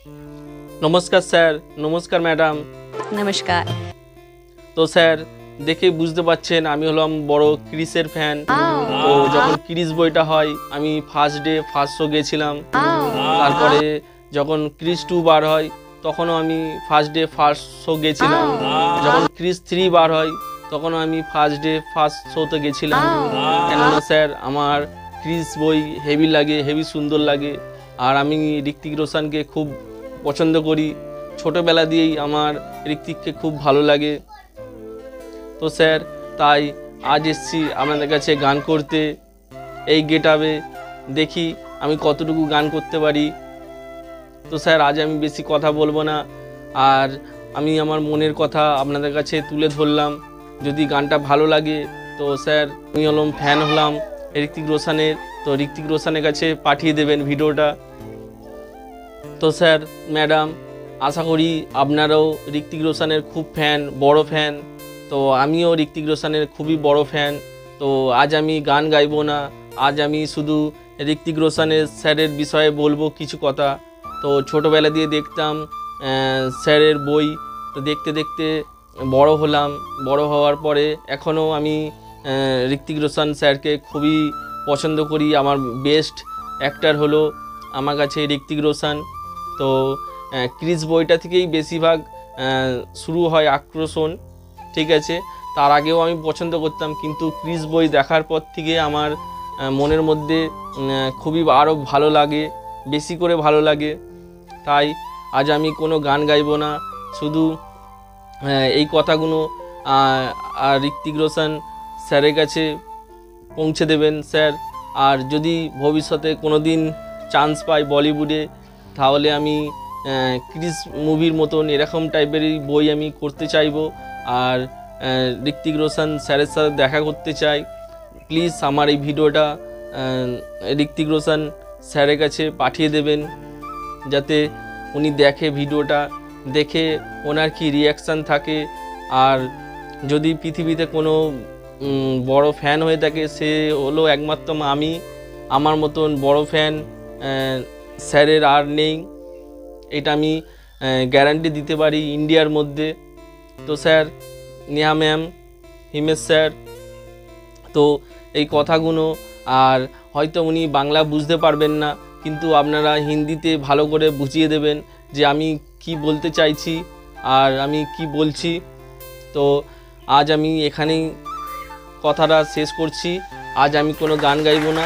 নমস্কার স্যার। নমস্কার ম্যাডাম। নমস্কার। তো স্যার দেখে বুঝতে পারছেন আমি হলাম বড় ক্রিসের ফ্যান। তো যখন ক্রিস বইটা হয় আমি ফার্স্ট ডে ফার্স্ট শো গেছিলাম। তারপরে যখন ক্রিস 2 বার হয় তখনও আমি ফার্স্ট ডে ফার্স্ট শো গেছিলাম। যখন ক্রিস 3 বার হয় তখনও আমি ফার্স্ট ডে ফার্স্ট শোতে গেছিলাম। কেননা স্যার আমার ক্রিস বই হেভি লাগে, হেভি সুন্দর লাগে। আর আমি ঋত্বিক রোশনকে খুব পছন্দ করি। ছোটোবেলা দিয়েই আমার ঋত্বিককে খুব ভালো লাগে। তো স্যার তাই আজ এসছি আপনাদের কাছে গান করতে। এই গেট আপে দেখি আমি কতটুকু গান করতে পারি। তো স্যার আজ আমি বেশি কথা বলবো না, আর আমি আমার মনের কথা আপনাদের কাছে তুলে ধরলাম। যদি গানটা ভালো লাগে তো স্যার আমি হলাম ফ্যান হলাম ঋত্বিক রোশনের, তো ঋত্বিক রোশনের কাছে পাঠিয়ে দেবেন ভিডিওটা। তো স্যার ম্যাডাম আশা করি আপনারাও ঋত্বিক রোশনের খুব ফ্যান, বড় ফ্যান। তো আমিও ঋত্বিক রোশনের খুবই বড় ফ্যান। তো আজ আমি গান গাইবো না, আজ আমি শুধু ঋত্বিক রোশনের স্যারের বিষয়ে বলবো কিছু কথা। তো ছোটোবেলা দিয়ে দেখতাম স্যারের বই, তো দেখতে দেখতে বড় হলাম। বড় হওয়ার পরে এখনও আমি ঋত্বিক রোশন স্যারকে খুবই পছন্দ করি। আমার বেস্ট অ্যাক্টর হলো আমার কাছে ঋত্বিক রোশন। তো ক্রিস বইটা থেকেই বেশিরভাগ শুরু হয় আকর্ষণ, ঠিক আছে। তার আগেও আমি পছন্দ করতাম, কিন্তু ক্রিস বই দেখার পর থেকে আমার মনের মধ্যে খুবই আরও ভালো লাগে, বেশি করে ভালো লাগে। তাই আজ আমি কোনো গান গাইবো না, শুধু এই কথাগুলো আর ঋত্বিক রোশন স্যারের কাছে পৌঁছে দেবেন স্যার। আর যদি ভবিষ্যতে কোনো দিন চান্স পাই বলিউডে, তাহলে আমি ক্রিস মুভির মতন এরকম টাইপেরই বই আমি করতে চাইবো। আর ঋত্বিক রোশন স্যারের সাথে দেখা করতে চাই। প্লিজ আমার এই ভিডিওটা ঋত্বিক রোশন স্যারের কাছে পাঠিয়ে দেবেন, যাতে উনি দেখে ভিডিওটা, দেখে ওনার কি রিয়াকশান থাকে। আর যদি পৃথিবীতে কোনো বড় ফ্যান হয়ে থাকে সে হলো একমাত্র আমি। আমার মতন বড় ফ্যান স্যারের আর নেই, এটা আমি গ্যারান্টি দিতে পারি ইন্ডিয়ার মধ্যে। তো sir, Neha ma'am, Himesh sir, তো এই কথাগুলো, আর হয়তো উনি বাংলা বুঝতে পারবেন না, কিন্তু আপনারা হিন্দিতে ভালো করে বুঝিয়ে দেবেন যে আমি কি বলতে চাইছি আর আমি কি বলছি। তো আজ আমি এখানেই কথাটা শেষ করছি। আজ আমি কোনো গান গাইবো না,